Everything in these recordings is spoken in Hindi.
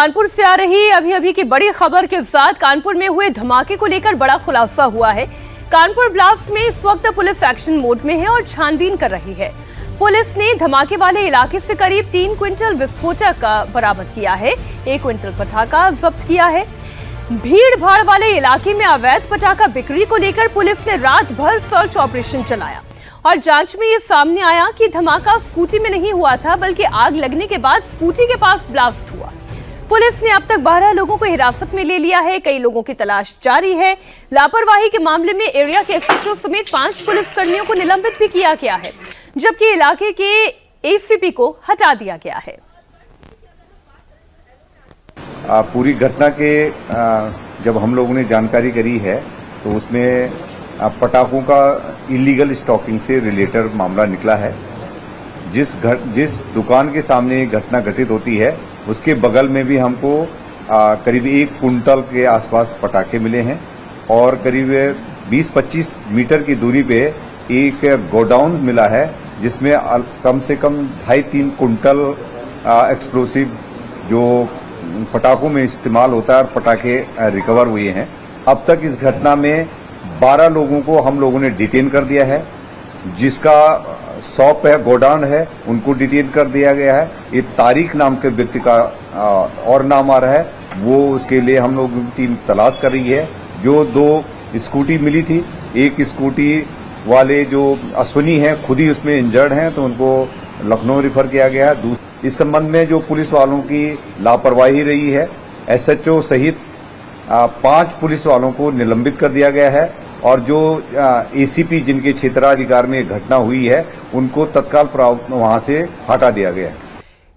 कानपुर से आ रही अभी की बड़ी खबर के साथ कानपुर में हुए धमाके को लेकर बड़ा खुलासा हुआ है। कानपुर ब्लास्ट में इस वक्त पुलिस एक्शन मोड में है और छानबीन कर रही है। पुलिस ने धमाके वाले इलाके से करीब 3 क्विंटल विस्फोटक बरामद किया है, 1 क्विंटल पटाखा जब्त किया है। भीड़ भाड़ वाले इलाके में अवैध पटाखा बिक्री को लेकर पुलिस ने रात भर सर्च ऑपरेशन चलाया और जांच में ये सामने आया कि धमाका स्कूटी में नहीं हुआ था, बल्कि आग लगने के बाद स्कूटी के पास ब्लास्ट हुआ। पुलिस ने अब तक 12 लोगों को हिरासत में ले लिया है, कई लोगों की तलाश जारी है। लापरवाही के मामले में एरिया के एसएचओ समेत 5 पुलिसकर्मियों को निलंबित भी किया गया है, जबकि इलाके के एसीपी को हटा दिया गया है। पूरी घटना के जब हम लोगों ने जानकारी करी है तो उसमें पटाखों का इलीगल स्टॉकिंग से रिलेटेड मामला निकला है। जिस दुकान के सामने घटना घटित होती है उसके बगल में भी हमको करीब 1 कुंटल के आसपास पटाखे मिले हैं और करीब 20-25 मीटर की दूरी पे एक गोडाउन मिला है जिसमें कम से कम 2.5-3 कुंटल एक्सप्लोसिव जो पटाखों में इस्तेमाल होता है और पटाखे रिकवर हुए हैं। अब तक इस घटना में 12 लोगों को हम लोगों ने डिटेन कर दिया है, जिसका शॉप है, गोडाउन है, उनको डिटेन कर दिया गया है। ये तारिक नाम के व्यक्ति का और नाम आ रहा है, वो उसके लिए हम लोग टीम तलाश कर रही है। जो 2 स्कूटी मिली थी, एक स्कूटी वाले जो अश्विनी हैं खुद ही उसमें इंजर्ड हैं, तो उनको लखनऊ रेफर किया गया है। इस संबंध में जो पुलिस वालों की लापरवाही रही है, एसएचओ सहित 5 पुलिस वालों को निलंबित कर दिया गया है और जो एसीपी जिनके क्षेत्राधिकार में घटना हुई है उनको तत्काल वहां से हटा दिया गया है।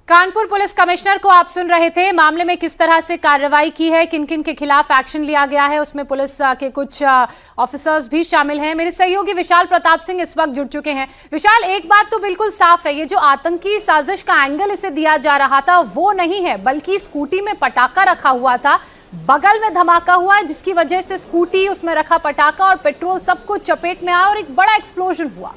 कानपुर पुलिस कमिश्नर को आप सुन रहे थे। मामले में किस तरह से कार्रवाई की है, किन किन के खिलाफ एक्शन लिया गया है, उसमें पुलिस के कुछ ऑफिसर्स भी शामिल हैं। मेरे सहयोगी विशाल प्रताप सिंह इस वक्त जुड़ चुके हैं। विशाल, एक बात तो बिल्कुल साफ है, ये जो आतंकी साजिश का एंगल इसे दिया जा रहा था वो नहीं है, बल्कि स्कूटी में पटाखा रखा हुआ था, बगल में धमाका हुआ है जिसकी वजह से स्कूटी, उसमें रखा पटाखा और पेट्रोल सब कुछ चपेट में आया और एक बड़ा एक्सप्लोजन हुआ।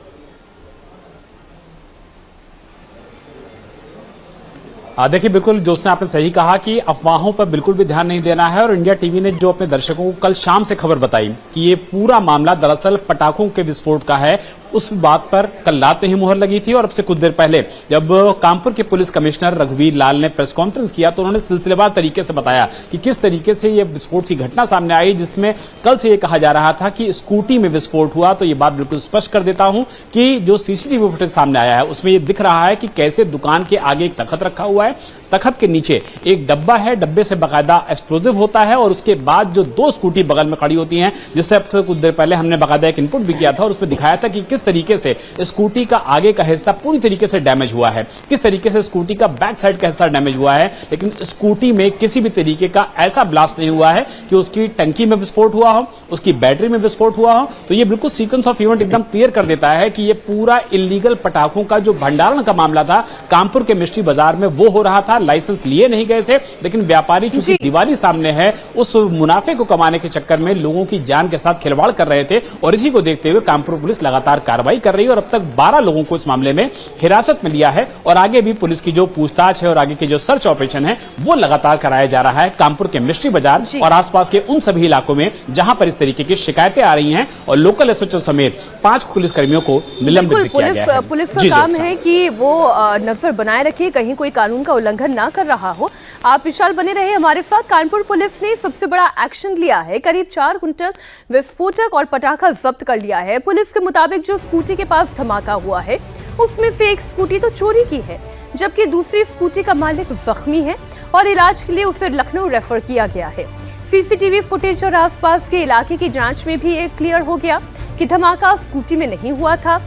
देखिए, बिल्कुल जोशना आपने सही कहा कि अफवाहों पर बिल्कुल भी ध्यान नहीं देना है और इंडिया टीवी ने जो अपने दर्शकों को कल शाम से खबर बताई कि ये पूरा मामला दरअसल पटाखों के विस्फोट का है, उस बात पर कल रात में ही मुहर लगी थी। और अब से कुछ देर पहले जब कानपुर के पुलिस कमिश्नर रघुवीर लाल ने प्रेस कॉन्फ्रेंस किया तो उन्होंने सिलसिलेवार तरीके से बताया कि किस तरीके से यह विस्फोट की घटना सामने आई, जिसमें कल से यह कहा जा रहा था कि स्कूटी में विस्फोट हुआ। तो ये बात बिल्कुल स्पष्ट कर देता हूं कि जो सीसीटीवी फुटेज सामने आया है उसमें यह दिख रहा है कि कैसे दुकान के आगे एक तख्त रखा हुआ है, तख्त के नीचे एक डब्बा है, डब्बे से बाकायदा एक्सप्लोजिव होता है और उसके बाद जो 2 स्कूटी बगल में खड़ी होती हैं, जिससे अब से कुछ देर पहले हमने बाकायदा एक इनपुट भी किया था और उसमें दिखाया था कि किस तरीके से स्कूटी का आगे का हिस्सा पूरी तरीके से डैमेज हुआ है, किस तरीके से स्कूटी का बैक साइड का हिस्सा डैमेज हुआ है। लेकिन स्कूटी में किसी भी तरीके का ऐसा ब्लास्ट नहीं हुआ है कि उसकी टंकी में विस्फोट हुआ हो, उसकी बैटरी में विस्फोट हुआ हो। तो ये बिल्कुल सीक्वेंस ऑफ इवेंट एकदम क्लियर कर देता है कि ये पूरा इलीगल पटाखों का जो भंडारण का मामला था कानपुर के मिस्ट्री बाजार में वो हो रहा था। लाइसेंस लिए नहीं गए थे, लेकिन व्यापारी चूंकि दिवाली सामने है, उस मुनाफे को कमाने के चक्कर में लोगों की जान के साथ खिलवाड़ कर रहे थे और इसी को देखते हुए कानपुर पुलिस लगातार कार्रवाई कर रही है और अब तक 12 लोगों को इस मामले में हिरासत में लिया है और आगे भी पुलिस की जो पूछताछ है और आगे के जो सर्च ऑपरेशन है वो लगातार कराया जा रहा है कानपुर के मिस्ट्री बाजार और आसपास के उन सभी इलाकों में जहां पर इस तरीके की शिकायतें आ रही हैं और लोकल एसएचओ समेत 5 पुलिसकर्मियों को निलंबित भी किया गया है। पुलिस का काम है कि वो नजर बनाए रखे, कहीं कोई कानून का उल्लंघन ना कर रहा हो। आप विशाल बने रहे हमारे साथ। कानपुर पुलिस ने सबसे बड़ा एक्शन लिया है, करीब 4 कुंटल विस्फोटक और पटाखा जब्त कर लिया है। पुलिस के मुताबिक जो स्कूटी के पास धमाका हुआ है उसमें से एक स्कूटी तो चोरी की है, जबकि दूसरी स्कूटी का मालिक जख्मी है और इलाज के लिए उसे लखनऊ रेफर किया गया है। सीसीटीवी फुटेज और आसपास के इलाके की जांच में भी एक क्लियर हो गया कि धमाका स्कूटी में नहीं हुआ था।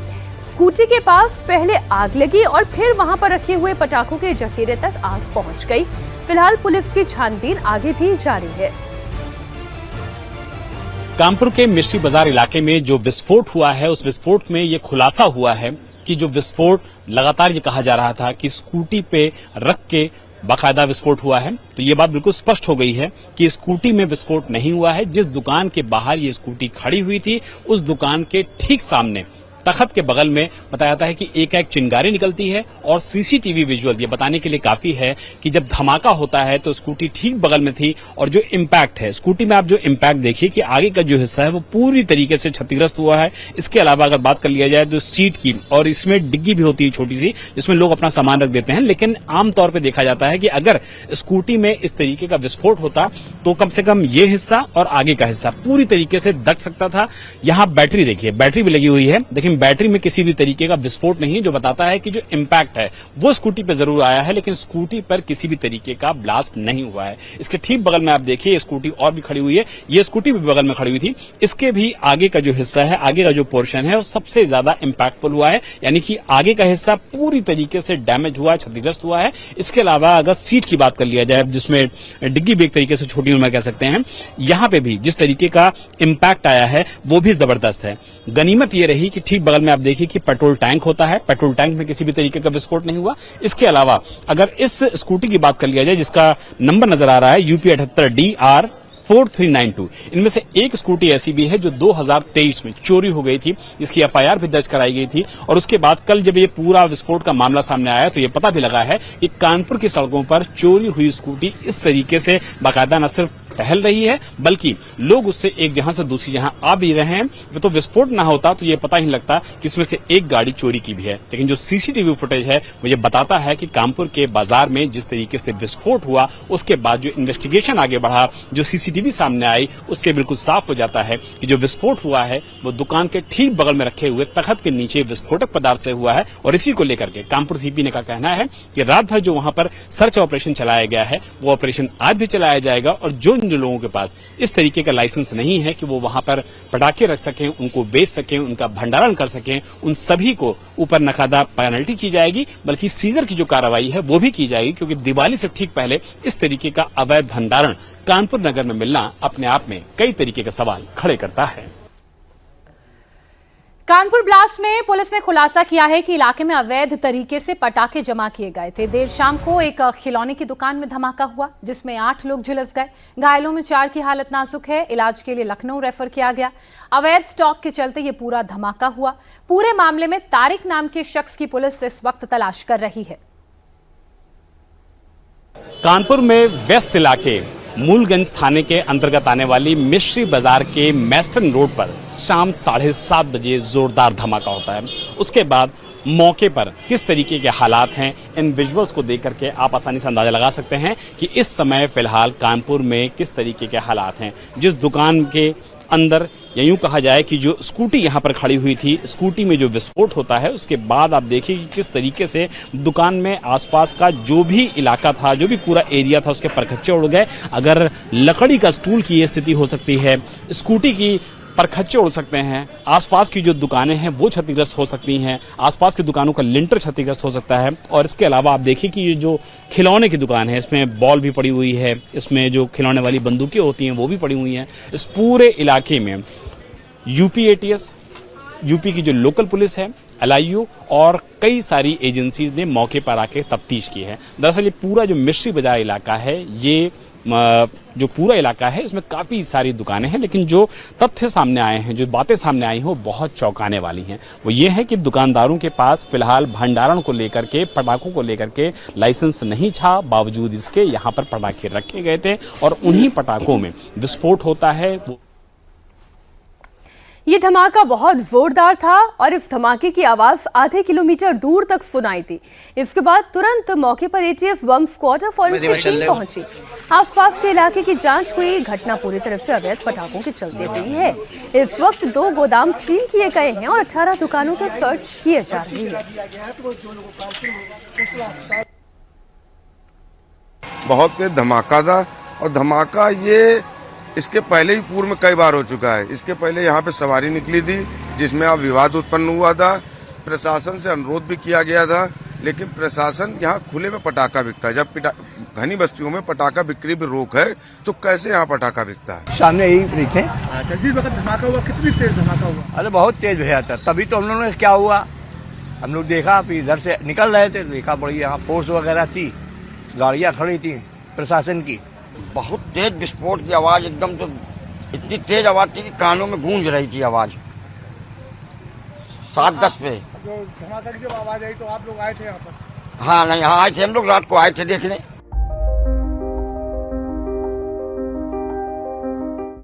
स्कूटी के पास पहले आग लगी और फिर वहां पर रखे हुए पटाखों के जखीरे तक आग पहुंच गई। फिलहाल पुलिस की छानबीन आगे भी जारी है। कानपुर के मिस्ट्री बाजार इलाके में जो विस्फोट हुआ है उस विस्फोट में ये खुलासा हुआ है कि जो विस्फोट लगातार ये कहा जा रहा था कि स्कूटी पे रख के बाकायदा विस्फोट हुआ है, तो ये बात बिल्कुल स्पष्ट हो गई है कि स्कूटी में विस्फोट नहीं हुआ है। जिस दुकान के बाहर ये स्कूटी खड़ी हुई थी उस दुकान के ठीक सामने तख्त के बगल में बताया जाता है कि एक चिंगारी निकलती है और सीसीटीवी विजुअल ये बताने के लिए काफी है कि जब धमाका होता है तो स्कूटी ठीक बगल में थी और जो इम्पैक्ट है स्कूटी में, आप जो इम्पैक्ट देखिए कि आगे का जो हिस्सा है वो पूरी तरीके से क्षतिग्रस्त हुआ है। इसके अलावा अगर बात कर लिया जाए तो सीट की, और इसमें डिग्गी भी होती है छोटी सी जिसमें लोग अपना सामान रख देते हैं, लेकिन आमतौर पर देखा जाता है कि अगर स्कूटी में इस तरीके का विस्फोट होता तो कम से कम ये हिस्सा और आगे का हिस्सा पूरी तरीके से दब सकता था। यहां बैटरी देखिए, बैटरी भी लगी हुई है, लेकिन बैटरी में किसी भी तरीके का विस्फोट नहीं है, जो बताता है कि जो इम्पैक्ट है वो स्कूटी पर जरूर आया है, लेकिन स्कूटी पर किसी भी तरीके का ब्लास्ट नहीं हुआ है। इसके ठीक बगल में आप देखिए स्कूटी और भी खड़ी हुई है, ये स्कूटी भी बगल में खड़ी हुई थी, इसके भी आगे का जो हिस्सा है, आगे का जो पोर्शन है वो सबसे ज्यादा इंपैक्टफुल हुआ है, यानी कि आगे का हिस्सा पूरी तरीके से डैमेज हुआ है, क्षतिग्रस्त हुआ है। इसके अलावा अगर सीट की बात कर लिया जाए जिसमें डिग्गी भी एक तरीके से छोटी उम्र कह सकते हैं, यहां पे भी जिस तरीके का इंपैक्ट आया है वो भी जबरदस्त है। गनीमत ये रही कि ठीक बगल में आप देखिए कि पेट्रोल टैंक होता है, पेट्रोल टैंक में किसी भी तरीके का विस्फोट नहीं हुआ। इसके अलावा अगर इस स्कूटी की बात कर लिया जाए जिसका नंबर नजर आ रहा है यूपी 78DR 4392, इनमें से एक स्कूटी ऐसी भी है जो 2023 में चोरी हो गई थी, इसकी FIR भी दर्ज कराई गई थी। और उसके बाद कल जब ये पूरा विस्फोट का मामला सामने आया तो ये पता भी लगा है कि कानपुर की सड़कों पर चोरी हुई स्कूटी इस तरीके से बाकायदा न सिर्फ टहल रही है बल्कि लोग उससे एक जहां से दूसरी जहां आ भी रहे हैं। तो विस्फोट ना होता तो ये पता ही नहीं लगता कि इसमें से एक गाड़ी चोरी की भी है, लेकिन जो सीसीटीवी फुटेज है वो ये बताता है कि कानपुर के बाजार में जिस तरीके से विस्फोट हुआ उसके बाद जो इन्वेस्टिगेशन आगे बढ़ा, जो सीसीटीवी सामने आई, उससे बिल्कुल साफ हो जाता है कि जो विस्फोट हुआ है वो दुकान के ठीक बगल में रखे हुए तख्त के नीचे विस्फोटक पदार्थ से हुआ है। और इसी को लेकर के कानपुर सीपी ने का कहना है कि रात भर जो वहां पर सर्च ऑपरेशन चलाया गया है वो ऑपरेशन आज भी चलाया जाएगा, और जो लोगों के पास इस तरीके का लाइसेंस नहीं है कि वो वहां पर पटाखे रख सकें, उनको बेच सकें, उनका भंडारण कर सकें, उन सभी को ऊपर नकादा पेनल्टी की जाएगी, बल्कि सीजर की जो कार्रवाई है वो भी की जाएगी, क्योंकि दिवाली से ठीक पहले इस तरीके का अवैध भंडारण कानपुर नगर में मिलना अपने आप में कई तरीके के सवाल खड़े करता है। कानपुर ब्लास्ट में पुलिस ने खुलासा किया है कि इलाके में अवैध तरीके से पटाखे जमा किए गए थे। देर शाम को एक खिलौने की दुकान में धमाका हुआ जिसमें 8 लोग झुलस गए। घायलों में 4 की हालत नाजुक है, इलाज के लिए लखनऊ रेफर किया गया। अवैध स्टॉक के चलते ये पूरा धमाका हुआ। पूरे मामले में तारिक नाम के शख्स की पुलिस इस वक्त तलाश कर रही है। कानपुर में व्यस्त इलाके मूलगंज थाने के अंतर्गत आने वाली मिश्री बाजार के मैस्टन रोड पर शाम 7:30 बजे जोरदार धमाका होता है। उसके बाद मौके पर किस तरीके के हालात हैं, इन विजुअल्स को देख करके आप आसानी से अंदाजा लगा सकते हैं कि इस समय फिलहाल कानपुर में किस तरीके के हालात हैं। जिस दुकान के अंदर या यूं कहा जाए कि जो स्कूटी यहां पर खड़ी हुई थी, स्कूटी में जो विस्फोट होता है उसके बाद आप देखिए कि किस तरीके से दुकान में आसपास का जो भी इलाका था, जो भी पूरा एरिया था, उसके परखच्चे उड़ गए। अगर लकड़ी का स्टूल की ये स्थिति हो सकती है, स्कूटी की परखच्चे उड़ सकते हैं, आसपास की जो दुकानें हैं वो क्षतिग्रस्त हो सकती हैं, आसपास की दुकानों का लिंटर क्षतिग्रस्त हो सकता है। और इसके अलावा आप देखिए कि ये जो खिलौने की दुकान है इसमें बॉल भी पड़ी हुई है, इसमें जो खिलौने वाली बंदूकें होती हैं वो भी पड़ी हुई हैं। इस पूरे इलाके में यूपी ATS, यूपी की जो लोकल पुलिस है, LIU और कई सारी एजेंसीज ने मौके पर आके तफ्तीश की है। दरअसल ये पूरा जो मिश्री बाजार इलाका है, ये जो पूरा इलाका है इसमें काफी सारी दुकानें हैं, लेकिन जो तथ्य सामने आए हैं, जो बातें सामने आई हैं वो बहुत चौंकाने वाली हैं। वो ये है कि दुकानदारों के पास फिलहाल भंडारण को लेकर के, पटाखों को लेकर के लाइसेंस नहीं था, बावजूद इसके यहाँ पर पटाखे रखे गए थे और उन्हीं पटाखों में विस्फोट होता है। ये धमाका बहुत जोरदार था और इस धमाके की आवाज आधे किलोमीटर दूर तक सुनाई थी। इसके बाद तुरंत मौके पर ATF बम स्क्वाड और फॉरेंसिक टीम पहुंची। आसपास के इलाके की जांच हुई। घटना पूरी तरह से अवैध पटाखों के चलते हुई है। इस वक्त 2 गोदाम सील किए गए हैं और 18 दुकानों के सर्च किए जा रहे हैं। बहुत तेज धमाका था और धमाका ये इसके पहले ही पूर्व में कई बार हो चुका है। इसके पहले यहाँ पे सवारी निकली थी जिसमें अब विवाद उत्पन्न हुआ था। प्रशासन से अनुरोध भी किया गया था, लेकिन प्रशासन यहाँ खुले में पटाखा बिकता है। जब घनी बस्तियों में पटाखा बिक्री पर रोक है तो कैसे यहाँ पटाखा बिकता है? सामने यही ब्रिज है। जिस वक्त धमाका हुआ कितनी तेज धमाका हुआ? अरे बहुत तेज भैया था। तभी तो हम लोगों ने क्या हुआ, हम लोग देखा, फिर इधर से निकल रहे थे, देखा बड़ी यहाँ फोर्स वगैरह थी, गाड़ियाँ खड़ी थी प्रशासन की। बहुत तेज विस्फोट की आवाज, एकदम तो इतनी तेज आवाज थी कि कानों में गूंज रही थी आवाज। 7:10 पे। जो धमाका की जब आवाज आई तो आप लोग आए थे यहाँ पर? हाँ नहीं, यहाँ आए थे हम लोग, रात को आए थे देखने।